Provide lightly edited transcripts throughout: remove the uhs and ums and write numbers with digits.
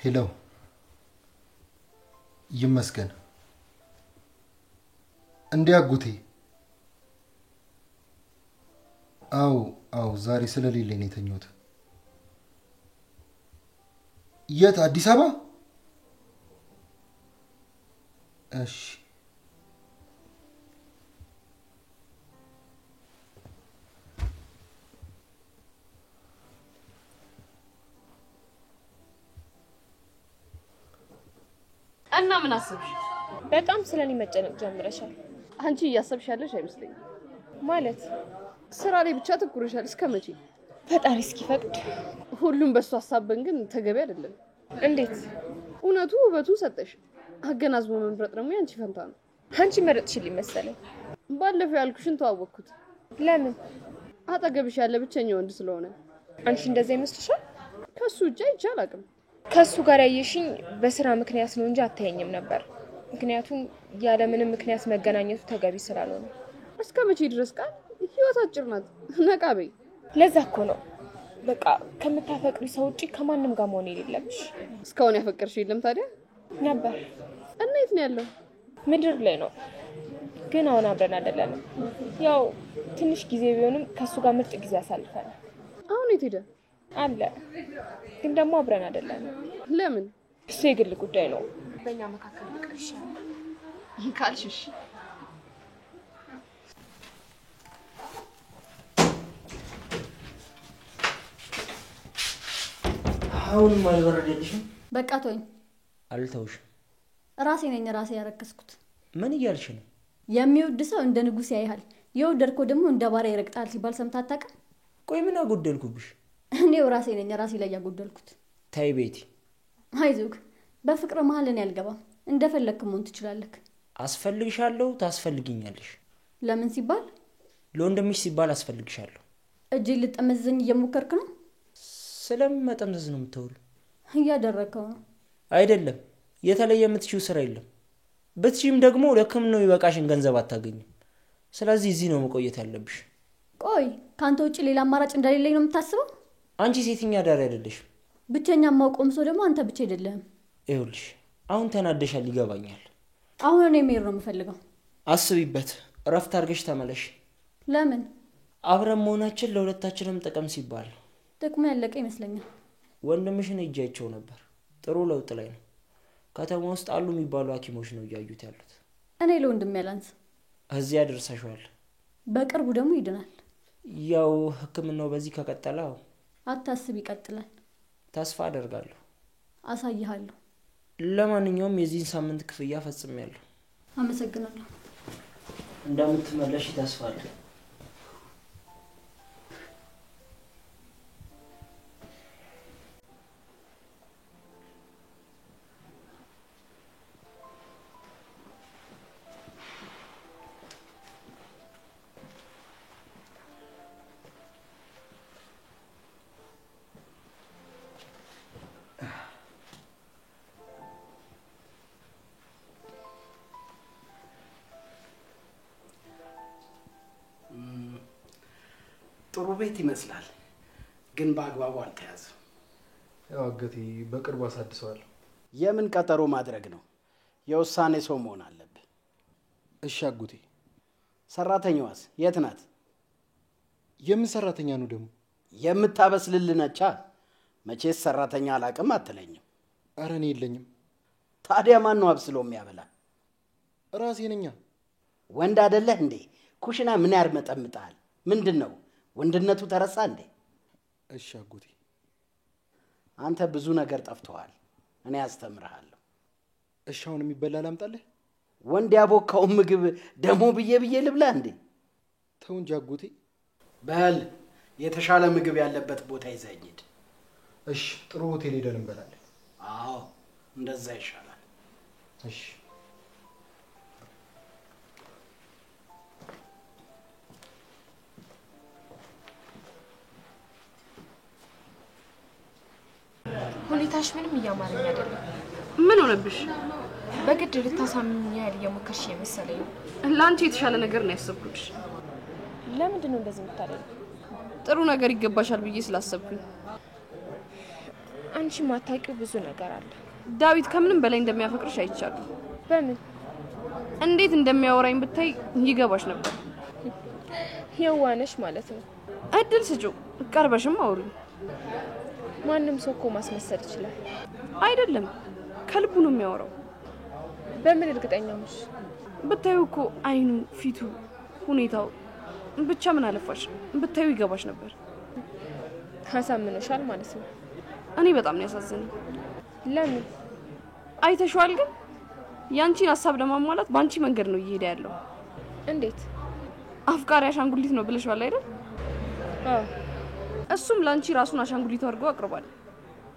ሄሎ ይመስገን እንዲያጉቴ አው ዛሬ ስለሌለኝ ነው የተኛሁት የት አዲስ አበባ እሺ እና ምን አሰብሽ በጣም ስለኔ መጨነቅ ጀምረሻል አንቺ እያሰብሽ ያለሽ አይመስለኝም ማለት ስራ ላይ ብቻ ትኩረሻል እስከመቼ ፈጣሪ እስኪፈቅድ ሁሉም በሱ ሐሳብን ግን ተገቢ አይደለም እንዴት እውነቱ ውበቱ ሰጠሽ አገናዝቦ መንብረጥ ደግሞ ያንቺ ፈንታ ነው አንቺ መረጥሽልኝ መሰለኝ ባለፈው ያልኩሽን ተዋወቅኩት ለምን አጠገብሽ ያለ ብቸኛ ወንድ ስለሆነ አንቺ እንደዛ ይመስልሻል ከሱ እጅ አይቻል አቅም ከሱ ጋር ያየሽኝ በስራ ምክንያት ነው እንጂ አታየኝም ነበር ምክንያቱም ያለ ምንም ምክንያት መገናኘቱ ተገቢ ስላልሆነ እስከመቼ ድረስ ቃል ህይወት አጭር ናት ነቃበይ ለዛ እኮ ነው በቃ ከምታፈቅሪ ሰው ውጪ ከማንም ጋር መሆን የሌለብሽ እስካሁን ያፈቀርሽ የለም ታዲያ ነበር እና የት ነው ያለው ምድር ላይ ነው ግን አሁን አብረን አይደለንም ያው ትንሽ ጊዜ ቢሆንም ከሱ ጋር ምርጥ ጊዜ አሳልፈናል አሁን የት ሄደ አለ ግን ደግሞ አብረን አይደለንም ለምን እሱ የግል ጉዳይ ነው በእኛ መካከል ልቀርሽ ካልሽሽ አሁን ማልበረደልሽም በቃ ተወኝ አልተውሽም ራሴ ነኝ ራሴ ያረከስኩት ምን እያልሽ ነው የሚወድ ሰው እንደ ንጉስ ያይሃል የወደድኮ ደግሞ እንደ ባሪያ ይረግጣል ሲባል ሰምታ አታውቅም ቆይ ምን አጎደልኩብሽ እኔው ራሴ ነኝ ራሴ ላይ ያጎደልኩት ታይ ቤቲ አይዞክ በፍቅር መሃል እኔ አልገባም እንደፈለክ መሆን ትችላለህ አስፈልግሻለሁ ታስፈልጊኛለሽ ለምን ሲባል ለወንድምሽ ሲባል አስፈልግሻለሁ እጄ ልጠመዝኝ እየሞከርክ ነው ስለመጠምዘዝ ነው የምትውል እያደረከው ነው አይደለም የተለየ የምትችው ስራ የለም ብትችም ደግሞ ለሕክምናው ይበቃሽን ገንዘብ አታገኝም ስለዚህ እዚህ ነው መቆየት ያለብሽ ቆይ ካንተ ውጪ ሌላ አማራጭ እንደሌለኝ ነው የምታስበው አንቺ ሴትኛ ዳር አይደለሽ ብቸኛ ማቆም ሰው ደግሞ አንተ ብቻ አይደለም ይኸውልሽ አሁን ተናደሻል ይገባኛል አሁን እኔ መሄድ ነው የምፈልገው አስቢበት እረፍት አድርገሽ ተመለሽ ለምን አብረን መሆናችን ለሁለታችንም ጥቅም ሲባል ጥቅሙ ያለቀ ይመስለኛል ወንድምሽን እጃቸው ነበር ጥሩ ለውጥ ላይ ነው ከተማ ውስጥ አሉ የሚባሉ ሐኪሞች ነው ያዩት ያሉት እኔ ለወንድም ያላንስ እዚያ ደርሰሻል በቅርቡ ደግሞ ይድናል ያው ሕክምናው በዚህ ከቀጠለው አታስብ ይቀጥላል ተስፋ አደርጋለሁ አሳይሃለሁ ለማንኛውም የዚህን ሳምንት ክፍያ ፈጽሜያለሁ አመሰግናለሁ እንደምትመለሺ ተስፋ አለኝ ጥሩ ቤት ይመስላል ግን በአግባቡ አልተያዘም ያው አገቴ በቅርቡ አሳድሰዋል የምን ቀጠሮ ማድረግ ነው የውሳኔ ሰው መሆን አለበት እሺ አጎቴ ሰራተኛዋስ የት ናት የምን ሰራተኛ ነው ደግሞ የምታበስልልነቻ መቼስ ሰራተኛ አላቅም አትለኝም ኧረ እኔ የለኝም ታዲያ ማን ነው አብስሎ የሚያበላ ራሴ ነኝ ወንድ አይደለህ እንዴ ኩሽና ምን ያርመጠምጣል ምንድነው ወንድነቱ ተረሳ እንዴ እሺ አጎቴ አንተ ብዙ ነገር ጠፍቷል እኔ አስተምርሃለሁ እሺ አሁን የሚበላ ላምጣልህ ወንድ ያቦካው ምግብ ደሞ ብዬ ልብላ እንዴ ተው እንጂ አጎቴ በል የተሻለ ምግብ ያለበት ቦታ ይዘኝ ሂድ እሺ ጥሩ ሆቴል ሄደን እንበላለን አዎ እንደዛ ይሻላል እሺ ሁኔታሽ ምንም እያማረኝ አይደለም ምን ሆነብሽ በግድ ልታሳምኝ ያህል እየሞከርሽ የመሰለኝ ላንቺ የተሻለ ነገር ነው ያሰብኩሽ ለምንድን ነው እንደዚህ የምታደርጊው ጥሩ ነገር ይገባሻል ብዬ ስላሰብኩኝ አንቺ ማታውቂው ብዙ ነገር አለ። ዳዊት ከምንም በላይ እንደሚያፈቅርሽ አይቻለሁ። በምን እንዴት እንደሚያወራኝ ብታይ ይገባሽ ነበር። የዋነሽ ማለት ነው። እድል ስጪው፣ ቀርበሽም አውሪኝ። ማንም ሰው እኮ ማስመሰል ይችላል። አይደለም፣ ከልቡ ነው የሚያወራው። በምን እርግጠኛ ነሽ? ብታዩ እኮ አይኑ፣ ፊቱ፣ ሁኔታው ብቻ ምን አለፋሽ ብታዩ ይገባሽ ነበር። አሳምኖሻል ማለት ነው። እኔ በጣም ነው ያሳዘነኝ። ለምን? አይተሽዋል? ግን ያንቺን ሀሳብ ለማሟላት ባንቺ መንገድ ነው እየሄደ ያለው። እንዴት? አፍቃሪ አሻንጉሊት ነው ብለሽዋል አይደል? አዎ። እሱም ላንቺ ራሱን አሻንጉሊት አድርጎ አቅርቧል።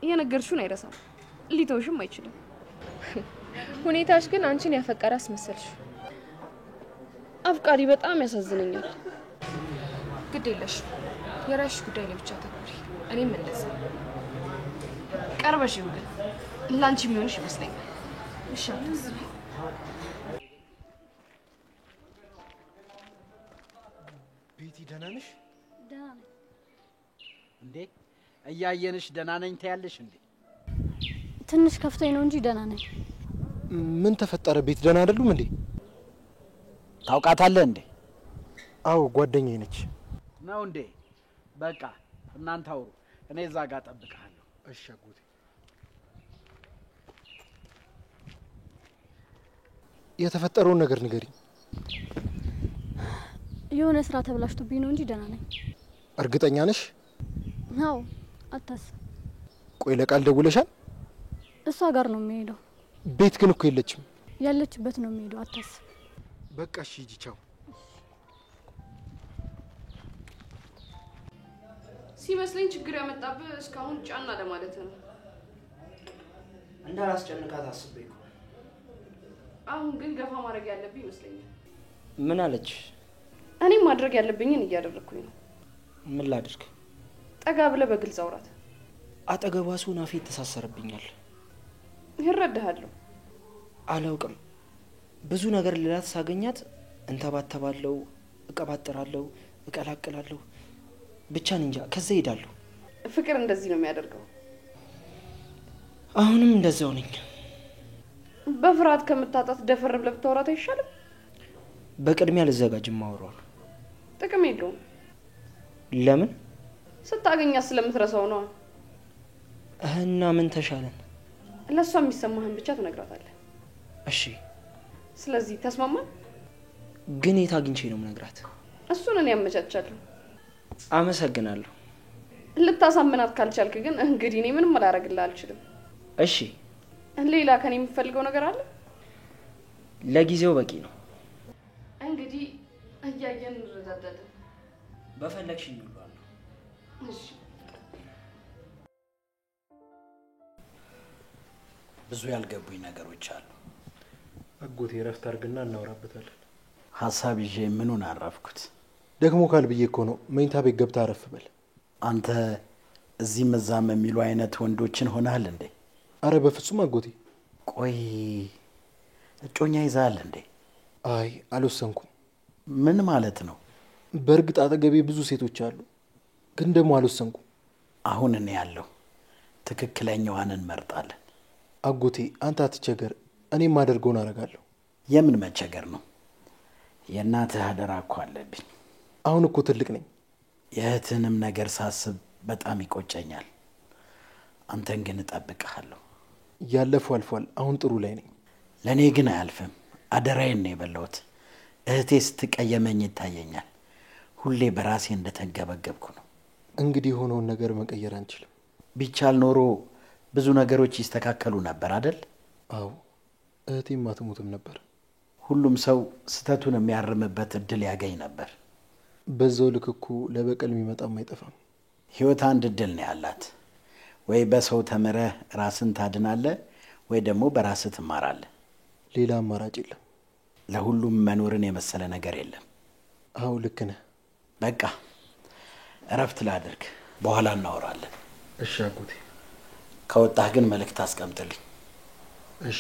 የነገርሽውን አይረሳም፣ ሊተውሽም አይችልም። ሁኔታሽ ግን አንቺን ያፈቀረ አስመሰልሽ። አፍቃሪ በጣም ያሳዝነኛል። ግድ የለሽ፣ የራስሽ ጉዳይ ላይ ብቻ ተኩሪ። እኔም እንደዛ። ቀርበሽ ይሁን ላንቺ የሚሆንሽ ይመስለኛል። እሺ አትስቢ። ቤቲ ደህና ነሽ? ደህና ነኝ። እንዴ እያየንሽ ደህና ነኝ ትያለሽ እንዴ? ትንሽ ከፍቶኝ ነው እንጂ ደህና ነኝ። ምን ተፈጠረ? ቤት ደህና አይደሉም እንዴ? ታውቃታለህ እንዴ? አዎ ጓደኛዬ ነች። ነው እንዴ? በቃ እናንተ አውሩ፣ እኔ እዛ ጋር እጠብቅሃለሁ። እሺ አጎቴ። የተፈጠረውን ነገር ንገሪኝ። የሆነ ስራ ተብላሽቶብኝ ነው እንጂ ደህና ነኝ። እርግጠኛ ነሽ? አዎ፣ አታስብ። ቆይ ለቃል ደውለሻል? እሷ ጋር ነው የሚሄደው። ቤት ግን እኮ የለችም። ያለችበት ነው የሚሄደው። አታስብ። በቃ እሺ ሂጂ፣ ቻው። ሲመስለኝ ችግር ያመጣብህ እስካሁን ጫና ለማለት ነው። እንዳላስጨንቃት አስቤ እኮ። አሁን ግን ገፋ ማድረግ ያለብኝ ይመስለኛል። ምን አለች? እኔም ማድረግ ያለብኝን እያደረግኩኝ ነው። ምን ላድርግ? ጠጋ ብለህ በግልጽ አውራት። አጠገቧ ስሆን አፌ ተሳሰርብኛል። ይረዳሃለሁ። አላውቅም። ብዙ ነገር ልላት ሳገኛት እንተባተባለሁ፣ እቀባጥራለሁ፣ እቀላቅላለሁ። ብቻ እንጃ ከዛ ሄዳለሁ። ፍቅር እንደዚህ ነው የሚያደርገው። አሁንም እንደዛው ነኝ። በፍርሃት ከምታጣት ደፈር ብለህ ብታወራት አይሻልም? በቅድሚያ ልዘጋጅም ማውራው ነው። ጥቅም የለውም። ለምን? ስታገኛት ስለምትረሳው ነው። እና ምን ተሻለን? ለሷ የሚሰማህን ብቻ ትነግራታለህ። እሺ። ስለዚህ ተስማማን? ግን የት አግኝቼ ነው የምነግራት? እሱን እኔ ያመቻቻለሁ። አመሰግናለሁ። ልታሳምናት ካልቻልክ ግን እንግዲህ እኔ ምንም አላደርግልህ አልችልም። እሺ። ሌላ ከኔ የምትፈልገው ነገር አለ? ለጊዜው በቂ ነው። እንግዲህ እያየን እንረዳዳለን። በፈለግሽኝ ሁሉ አለ። እሺ። ብዙ ያልገቡኝ ነገሮች አሉ። አጎቴ ረፍት አድርግና እናወራበታለን። ሀሳብ ይዤ ምኑን አረፍኩት? ደግሞ ካል ብዬ እኮ ነው መኝታ ቤት ገብታ አረፍ በል። አንተ እዚህ መዛም የሚሉ አይነት ወንዶችን ሆነሃል እንዴ? አረ በፍጹም አጎቴ። ቆይ እጮኛ ይዛል እንዴ? አይ አልወሰንኩም። ምን ማለት ነው? በእርግጥ አጠገቤ ብዙ ሴቶች አሉ፣ ግን ደግሞ አልወሰንኩም። አሁን እኔ ያለው ትክክለኛዋን እንመርጣለን። አጎቴ አንተ አትቸገር፣ እኔም ማደርገውን አደርጋለሁ። የምን መቸገር ነው? የእናትህ አደራ እኮ አለብኝ። አሁን እኮ ትልቅ ነኝ። የእህትንም ነገር ሳስብ በጣም ይቆጨኛል። አንተን ግን እጠብቅሃለሁ። ያለፈው አልፏል፣ አሁን ጥሩ ላይ ነኝ። ለእኔ ግን አያልፍም። አደራዬን ነው የበላሁት። እህቴ ስትቀየመኝ ይታየኛል። ሁሌ በራሴ እንደተንገበገብኩ ነው። እንግዲህ የሆነውን ነገር መቀየር አንችልም። ቢቻል ኖሮ ብዙ ነገሮች ይስተካከሉ ነበር አይደል? አዎ፣ እህቴም አትሞትም ነበር። ሁሉም ሰው ስተቱን የሚያርምበት እድል ያገኝ ነበር። በዛው ልክ እኮ ለበቀል የሚመጣም አይጠፋም። ህይወት አንድ እድል ነው ያላት። ወይ በሰው ተምረህ ራስን ታድናለህ፣ ወይ ደግሞ በራስህ ትማራለህ። ሌላ አማራጭ የለም። ለሁሉም መኖርን የመሰለ ነገር የለም። አዎ ልክ ነህ። በቃ እረፍት ላድርግ፣ በኋላ እናወራለን። እሺ አጎቴ። ከወጣህ ግን መልእክት አስቀምጥልኝ። እሺ።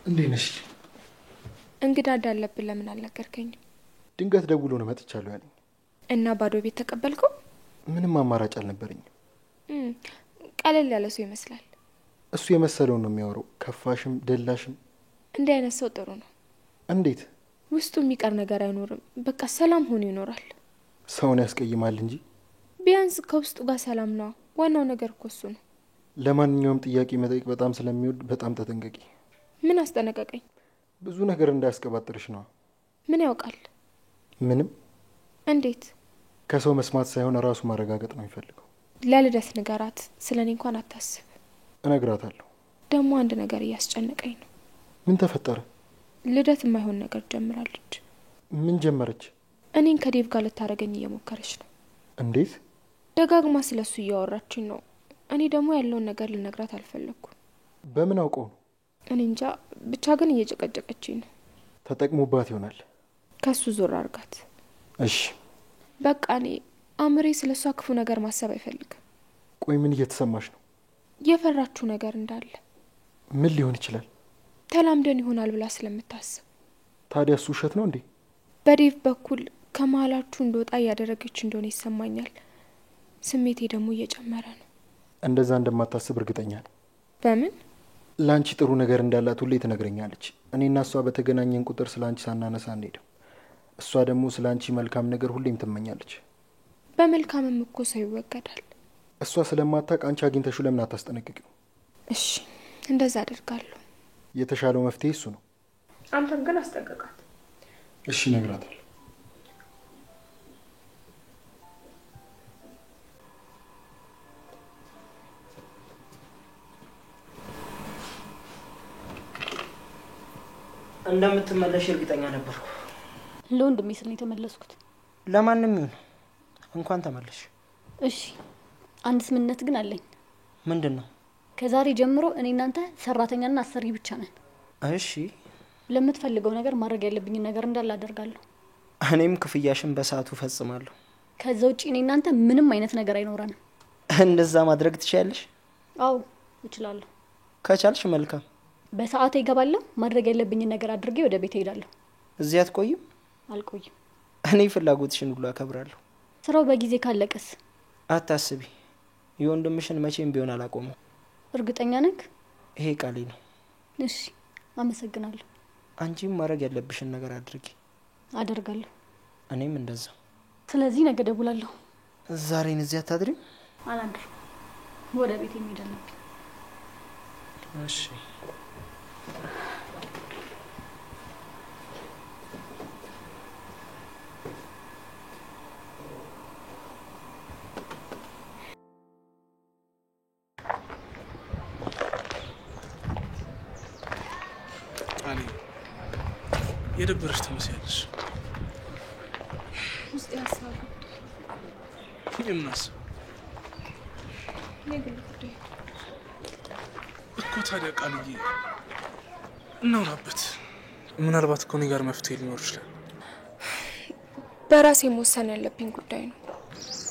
እንዴት ነሽ? እንግዳ እንዳለብን ለምን አልነገርከኝም? ድንገት ደውሎ ነው መጥቻለሁ ያለኝ። እና ባዶ ቤት ተቀበልከው? ምንም አማራጭ አልነበረኝም። ቀለል ያለ ሰው ይመስላል። እሱ የመሰለውን ነው የሚያወራው። ከፋሽም ደላሽም እንዲህ አይነት ሰው ጥሩ ነው። እንዴት? ውስጡ የሚቀር ነገር አይኖርም። በቃ ሰላም ሆኖ ይኖራል። ሰውን ያስቀይማል እንጂ ቢያንስ ከውስጡ ጋር ሰላም ነው። ዋናው ነገር እኮ እሱ ነው። ለማንኛውም ጥያቄ መጠየቅ በጣም ስለሚወድ በጣም ተጠንቀቂ። ምን አስጠነቀቀኝ? ብዙ ነገር እንዳያስቀባጥርሽ ነው። ምን ያውቃል? ምንም። እንዴት? ከሰው መስማት ሳይሆን ራሱ ማረጋገጥ ነው የሚፈልገው። ለልደት ንገራት። ስለኔ እንኳን አታስብ። እነግራታለሁ። ደግሞ አንድ ነገር እያስጨነቀኝ ነው። ምን ተፈጠረ? ልደት የማይሆን ነገር ጀምራለች። ምን ጀመረች? እኔን ከዴቭ ጋር ልታረገኝ እየሞከረች ነው። እንዴት? ደጋግማ ስለሱ እያወራችኝ ነው። እኔ ደግሞ ያለውን ነገር ልነግራት አልፈለኩም። በምን አውቀው ነው? እኔ እንጃ፣ ብቻ ግን እየጨቀጨቀችኝ ነው። ተጠቅሞባት ይሆናል። ከሱ ዞር አርጋት። እሺ በቃ እኔ አምሬ ስለሷ ክፉ ነገር ማሰብ አይፈልግም። ቆይ ምን እየተሰማሽ ነው? የፈራችሁ ነገር እንዳለ። ምን ሊሆን ይችላል? ተላምደን ይሆናል ብላ ስለምታስብ። ታዲያ እሱ ውሸት ነው እንዴ? በዴቭ በኩል ከመሀላችሁ እንደወጣ እያደረገች እንደሆነ ይሰማኛል። ስሜቴ ደግሞ እየጨመረ ነው። እንደዛ እንደማታስብ እርግጠኛ ነው። በምን? ላንቺ ጥሩ ነገር እንዳላት ሁሌ ትነግረኛለች። እኔና እሷ በተገናኘን ቁጥር ስላንቺ ሳናነሳ አንሄድም። እሷ ደግሞ ስላንቺ መልካም ነገር ሁሌም ትመኛለች። በመልካምም እኮ ሰው ይወገዳል። እሷ ስለማታውቅ አንቺ አግኝተሽው ለምን አታስጠነቅቂው? እሺ እንደዛ አደርጋለሁ። የተሻለው መፍትሄ እሱ ነው። አንተም ግን አስጠንቅቃት። እሺ እነግራታለሁ። እንደምትመለሽ እርግጠኛ ነበርኩ። ለወንድሜ ስል ነው የተመለስኩት። ለማንም ይሁን እንኳን ተመለሽ። እሺ አንድ ስምምነት ግን አለኝ። ምንድን ነው? ከዛሬ ጀምሮ እኔ እናንተ ሰራተኛና አሰሪ ብቻ ነን። እሺ ለምትፈልገው ነገር ማድረግ ያለብኝ ነገር እንዳለ አደርጋለሁ። እኔም ክፍያሽን በሰዓቱ ፈጽማለሁ። ከዛ ውጪ እኔ እናንተ ምንም አይነት ነገር አይኖረንም። እንደዛ ማድረግ ትችያለሽ? አዎ እችላለሁ። ከቻልሽ መልካም። በሰዓቱ ይገባለሁ። ማድረግ ያለብኝ ነገር አድርጌ ወደ ቤት ሄዳለሁ። እዚህ አትቆይም? አልቆይም። እኔ ፍላጎትሽን ሁሉ አከብራለሁ። ስራው በጊዜ ካለቀስ? አታስቢ። የወንድምሽን መቼም ቢሆን አላቆመው። እርግጠኛ ነህ? ይሄ ቃሌ ነው። እሺ አመሰግናለሁ። አንቺም ማድረግ ያለብሽን ነገር አድርጊ። አደርጋለሁ። እኔም እንደዛ። ስለዚህ ነገ ደውላለሁ። ዛሬን እዚህ አታድሪም? አላንድር ወደ ቤት የሚሄድ አለብኝ። እሺ የደበረሽ ትመስያለሽ። ውስጥ ያሳቡ የምናስ የግል ጉዳይ እኮ። ታዲያ ቃልዬ እናውራበት። ምናልባት እኮ እኔ ጋር መፍትሄ ሊኖር ይችላል። በራሴ መወሰን ያለብኝ ጉዳይ ነው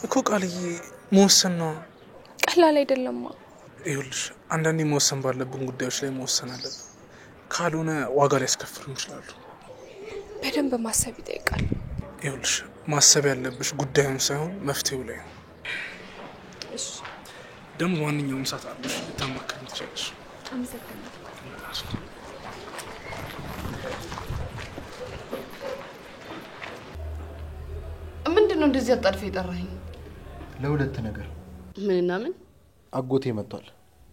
እኮ ቃልዬ። መወሰን ነው ቀላል አይደለማ። ይኸውልሽ አንዳንዴ መወሰን ባለብን ጉዳዮች ላይ መወሰን አለብን። ካልሆነ ዋጋ ሊያስከፍሉ ይችላሉ። በደንብ ማሰብ ይጠይቃል። ይኸውልሽ ማሰብ ያለብሽ ጉዳዩን ሳይሆን መፍትሄው ላይ ነው። እሺ ደግሞ ማንኛውም ሰዓት አለሽ ልታማክሪኝ ትችያለሽ። አመሰግናለሁ። ምንድነው እንደዚህ አጣድፈ የጠራኸኝ? ለሁለት ነገር። ምንና ምን? አጎቴ መጥቷል።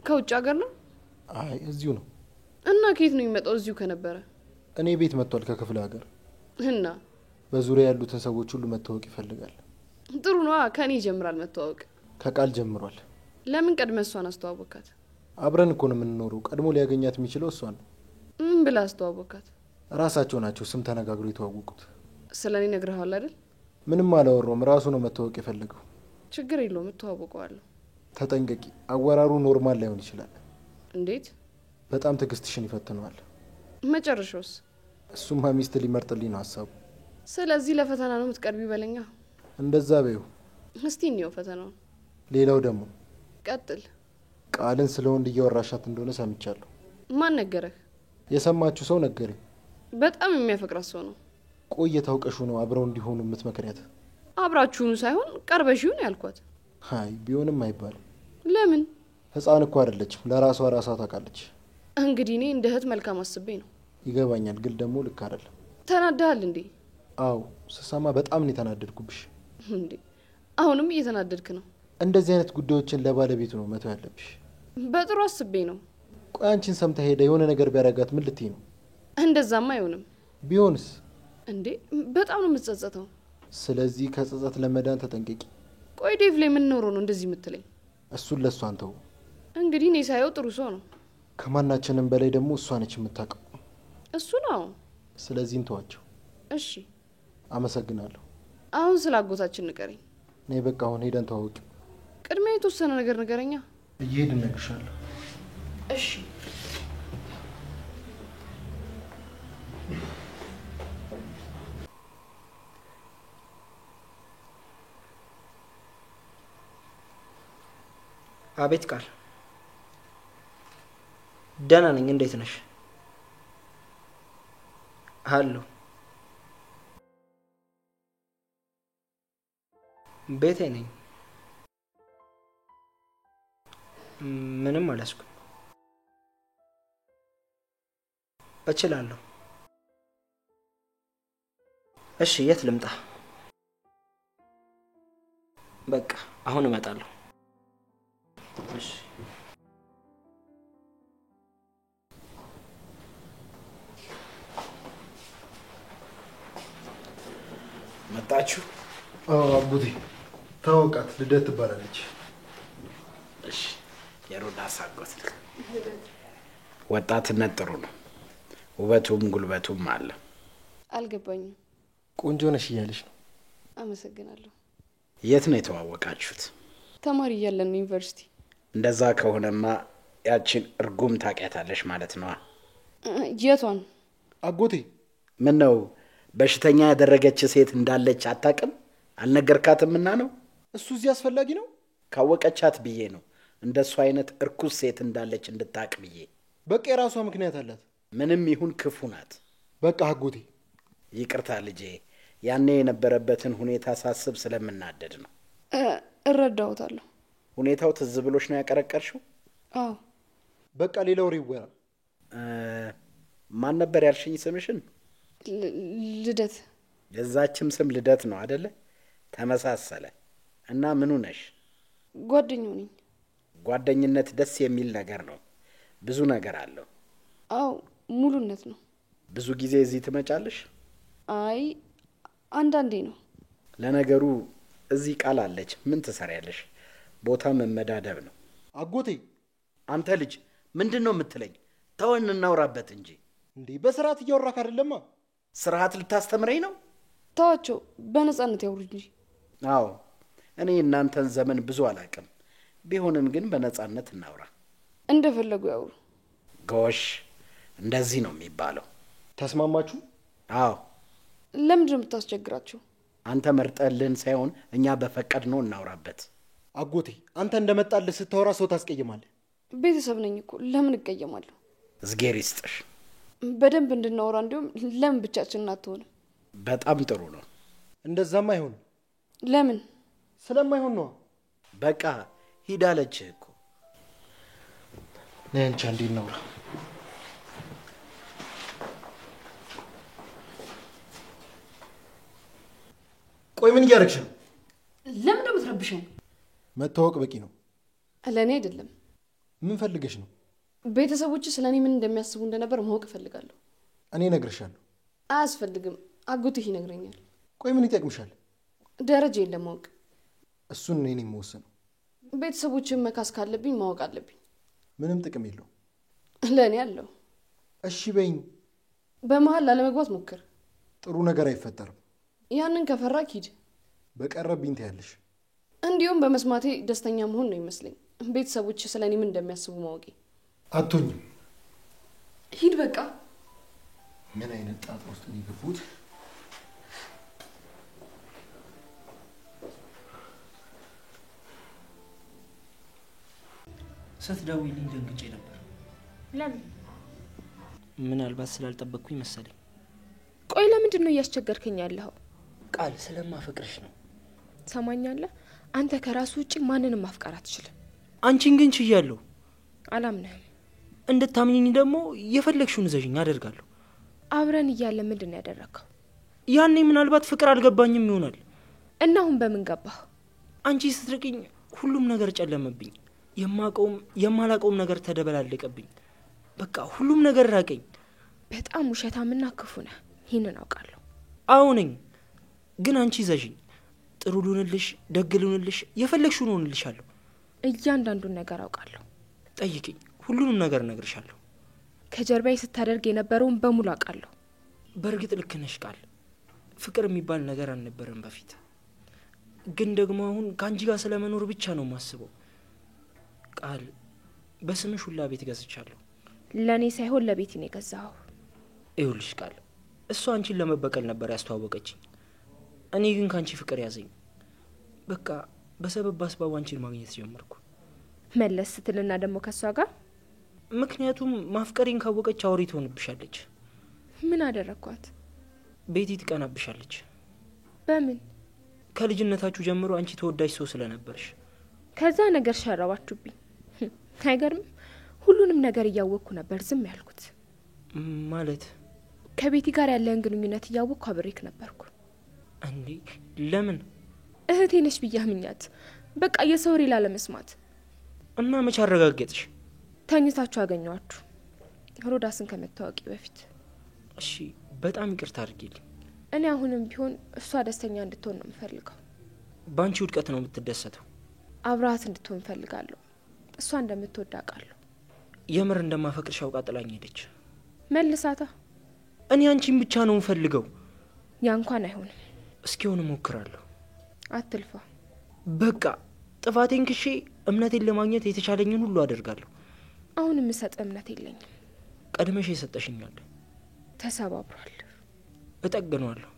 ከውጭ ሀገር ነው? አይ እዚሁ ነው። እና ከየት ነው የሚመጣው? እዚሁ ከነበረ እኔ ቤት መጥቷል ከክፍለ ሀገር። እና በዙሪያ ያሉትን ሰዎች ሁሉ መተዋወቅ ይፈልጋል። ጥሩ ነው። ከኔ ይጀምራል መተዋወቅ። ከቃል ጀምሯል። ለምን ቀድመ እሷን አስተዋወቃት? አብረን እኮ ነው የምንኖረው። ቀድሞ ሊያገኛት የሚችለው እሷን ነው። ምን ብላ አስተዋወቃት? ራሳቸው ናቸው ስም ተነጋግሮ የተዋወቁት። ስለኔ ነግረሃል አይደል? ምንም አላወራውም። ራሱ ነው መተዋወቅ የፈለገው። ችግር የለውም እተዋወቀዋለሁ። ተጠንቀቂ። አወራሩ ኖርማል ላይሆን ይችላል። እንዴት? በጣም ትዕግስትሽን ይፈትነዋል። መጨረሻውስ? እሱማ ሚስት ሊመርጥልኝ ነው ሀሳቡ። ስለዚህ ለፈተና ነው የምትቀርቢ በለኛ። እንደዛ በይው። እስቲ እንየው ፈተናውን። ሌላው ደግሞ ቀጥል። ቃልን ስለ ወንድ እያወራሻት እንደሆነ ሰምቻለሁ። ማን ነገረህ? የሰማችሁ ሰው ነገረኝ። በጣም የሚያፈቅራት ሰው ነው። ቆየ ታውቀሹ ነው አብረው እንዲሆኑ የምትመክሪያት? አብራችሁኑ ሳይሆን ቀርበሽውን ያልኳት። አይ ቢሆንም አይባልም። ለምን? ህፃን እኮ አይደለችም። ለራሷ ራሷ ታውቃለች። እንግዲህ እኔ እንደ እህት መልካም አስቤ ነው። ይገባኛል፣ ግን ደግሞ ልክ አይደለም። ተናደሃል እንዴ? አዎ ስሰማ በጣም ነው የተናደድኩብሽ። እንዴ አሁንም እየተናደድክ ነው? እንደዚህ አይነት ጉዳዮችን ለባለቤቱ ነው መተው ያለብሽ። በጥሩ አስቤ ነው። ቆይ አንቺን ሰምታ ሄደ የሆነ ነገር ቢያረጋት ምን ልትይ ነው? እንደዛማ አይሆንም። ቢሆንስ? እንዴ በጣም ነው የምትጸጸተው። ስለዚህ ከጸጸት ለመዳን ተጠንቀቂ። ቆይ ዴቭ ላይ ምን ኖሮ ነው እንደዚህ የምትለኝ? እሱን ለእሷ አንተው። እንግዲህ እኔ ሳየው ጥሩ ሰው ነው። ከማናችንም በላይ ደግሞ እሷ ነች የምታውቀው። እሱ ነው። ስለዚህ እንተዋቸው። እሺ አመሰግናለሁ። አሁን ስለ አጎታችን ንገረኝ። እኔ በቃ አሁን ሄደን ተዋወቂው። ቅድሚያ የተወሰነ ነገር ንገረኛ። እየሄድን እነግርሻለሁ። እሺ አቤት ቃል። ደህና ነኝ። እንዴት ነሽ? አለሁ። ቤቴ ነኝ። ምንም አልያዝኩም። እችላለሁ። እሺ የት ልምጣ? በቃ አሁን እመጣለሁ። እሺ መጣችሁ? አዎ አጎቴ ታወቃት፣ ልደት ትባላለች። እሺ የሮዳስ አጎት። ወጣትነት ጥሩ ነው፣ ውበቱም ጉልበቱም አለ። አልገባኝም። ቆንጆ ነሽ እያለሽ ነው። አመሰግናለሁ። የት ነው የተዋወቃችሁት? ተማሪ እያለን ነው ዩኒቨርሲቲ። እንደዛ ከሆነማ ያቺን እርጉም ታውቂያታለሽ ማለት ነዋ። የቷን? አጎቴ ምን ነው በሽተኛ ያደረገች ሴት እንዳለች አታውቅም? አልነገርካትምና ነው? እሱ እዚህ አስፈላጊ ነው? ካወቀቻት ብዬ ነው፣ እንደሱ አይነት እርኩስ ሴት እንዳለች እንድታቅ ብዬ። በቃ የራሷ ምክንያት አላት። ምንም ይሁን ክፉ ናት። በቃ አጎቴ ይቅርታ ልጄ፣ ያኔ የነበረበትን ሁኔታ ሳስብ ስለምናደድ ነው። እረዳውታለሁ። ሁኔታው ትዝ ብሎሽ ነው ያቀረቀርሽው? አዎ። በቃ ሌላ ወሬ ይወራ። ማን ነበር ያልሽኝ ስምሽን? ልደት። የዛችም ስም ልደት ነው አደለ? ተመሳሰለ። እና ምኑ ነሽ? ጓደኛው ነኝ። ጓደኝነት ደስ የሚል ነገር ነው። ብዙ ነገር አለው። አዎ ሙሉነት ነው። ብዙ ጊዜ እዚህ ትመጫለሽ? አይ አንዳንዴ ነው። ለነገሩ እዚህ ቃል አለች። ምን ትሰሪያለሽ? ቦታ መመዳደብ ነው። አጎቴ አንተ ልጅ ምንድን ነው የምትለኝ? ተወን እናውራበት እንጂ። እንዴ በስርዓት እያወራክ አይደለማ። ስርዓት ልታስተምረኝ ነው? ተዋቸው፣ በነፃነት ያውሩ እንጂ። አዎ እኔ እናንተን ዘመን ብዙ አላውቅም። ቢሆንም ግን በነፃነት እናውራ። እንደፈለጉ ያውሩ። ጎሽ እንደዚህ ነው የሚባለው። ተስማማችሁ? አዎ። ለምንድን ነው የምታስቸግራቸው? አንተ መርጠልን ሳይሆን እኛ በፈቀድነው እናውራበት። አጎቴ አንተ እንደመጣልህ ስታወራ ሰው ታስቀይማለህ። ቤተሰብ ነኝ እኮ ለምን እቀየማለሁ? እዝጌር ይስጥሽ። በደንብ እንድናወራ እንዲሁም ለምን ብቻችንን አትሆንም? በጣም ጥሩ ነው። እንደዛም አይሆንም። ለምን? ስለማይሆን ነው። በቃ ሂዳለችህ እኮ። ነይ አንቺ አንዴ እናውራ። ቆይ ምን እያደረግሽ ነው? ለምን ነው የምትረብሸኝ? መታወቅ በቂ ነው። ለእኔ አይደለም። ምን ፈልገሽ ነው? ቤተሰቦች ስለ እኔ ምን እንደሚያስቡ እንደነበር ማወቅ እፈልጋለሁ። እኔ እነግርሻለሁ። አያስፈልግም፣ አጎትህ ይነግረኛል። ቆይ ምን ይጠቅምሻል? ደረጃዬን ለማወቅ። እሱን እኔ ነኝ የምወስነው። ቤተሰቦችን መካስ ካለብኝ ማወቅ አለብኝ። ምንም ጥቅም የለው። ለእኔ አለው። እሺ በይኝ። በመሀል ላለመግባት ሞክር። ጥሩ ነገር አይፈጠርም። ያንን ከፈራክ ሂድ። በቀረብኝ ትያለሽ። እንዲሁም በመስማቴ ደስተኛ መሆን ነው ይመስለኝ። ቤተሰቦች ስለ እኔ ምን እንደሚያስቡ ማወቄ። አትሆኝም። ሂድ በቃ። ምን አይነት ጣጣ ውስጥ ነው የገቡት? ስትደውይልኝ ደንግጬ ነበር። ለምን? ምናልባት ስላልጠበቅኩኝ መሰለኝ። ቆይ ለምንድን ነው እያስቸገርከኝ ያለኸው? ቃል ስለማፈቅርሽ ነው። ሰማኛለህ? አንተ ከራሱ ውጪ ማንንም ማፍቀር አትችልም። አንቺን ግን ችያለሁ። አላምንህም። እንድታምኚኝ ደግሞ የፈለግሽውን እዘዥኝ አደርጋለሁ። አብረን እያለ ምንድን ነው ያደረግከው? ያኔ ምናልባት ፍቅር አልገባኝም ይሆናል። እና አሁን በምን ገባህ? አንቺ ስትርቅኝ ሁሉም ነገር ጨለመብኝ። የማውቀውም የማላውቀውም ነገር ተደበላለቀብኝ። በቃ ሁሉም ነገር ራቀኝ። በጣም ውሸታምና ክፉ ነህ። ይህንን አውቃለሁ። አዎ ነኝ። ግን አንቺ እዘዥኝ። ጥሩ ልሁንልሽ፣ ደግ ልሁንልሽ፣ የፈለግሽውን እሆንልሻለሁ። እያንዳንዱን ነገር አውቃለሁ። ጠይቅኝ፣ ሁሉንም ነገር እነግርሻለሁ። ከጀርባዬ ስታደርግ የነበረውን በሙሉ አውቃለሁ። በእርግጥ ልክ ነሽ ቃል። ፍቅር የሚባል ነገር አልነበረም በፊት። ግን ደግሞ አሁን ከአንቺ ጋር ስለመኖር ብቻ ነው የማስበው። ቃል በስምሽ ሁላ ቤት ገዝቻለሁ። ለእኔ ሳይሆን ለቤቲ ነው የገዛኸው። ይኸውልሽ ቃል፣ እሷ አንቺን ለመበቀል ነበር ያስተዋወቀችኝ። እኔ ግን ከአንቺ ፍቅር ያዘኝ። በቃ በሰበብ አስባቡ አንቺን ማግኘት ጀመርኩ። መለስ ስትልና ደግሞ ከእሷ ጋር። ምክንያቱም ማፍቀሬን ካወቀች አውሪ ትሆንብሻለች። ምን አደረግኳት? ቤቲ ትቀናብሻለች። በምን? ከልጅነታችሁ ጀምሮ አንቺ ተወዳጅ ሰው ስለነበርሽ። ከዛ ነገር ሸረባችሁብኝ። አይገርምም? ሁሉንም ነገር እያወቅኩ ነበር ዝም ያልኩት። ማለት? ከቤቲ ጋር ያለን ግንኙነት እያወቅኩ አብሬክ ነበርኩ። እንዴ ለምን? እህቴ ነሽ ብዬ አምኛት። በቃ የሰው ወሬ ላለመስማት። እና መቼ አረጋገጥሽ? ተኝታችሁ አገኘኋችሁ፣ ሮዳስን ከመታወቂ በፊት። እሺ በጣም ይቅርታ አድርጊልኝ። እኔ አሁንም ቢሆን እሷ ደስተኛ እንድትሆን ነው የምፈልገው። በአንቺ ውድቀት ነው የምትደሰተው። አብረሃት እንድትሆን እፈልጋለሁ። እሷ እንደምትወድ አውቃለሁ። የምር እንደማፈቅርሽ አውቃ ጥላኝ ሄደች። መልሳታ። እኔ አንቺን ብቻ ነው የምፈልገው። ያ እንኳን አይሆንም። እስኪሆን እሞክራለሁ። አትልፋ። በቃ ጥፋቴን ክሼ እምነቴን ለማግኘት የተቻለኝን ሁሉ አደርጋለሁ። አሁን የምሰጥ እምነት የለኝም። ቀድመሽ የሰጠሽኛል። ተሰባብሯል። እጠግነዋለሁ።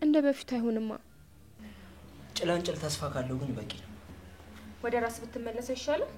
እንደ በፊቱ አይሆንማ። ጭላንጭል ተስፋ ካለው ግን በቂ ነው። ወደ ራስ ብትመለሰው ይሻላል።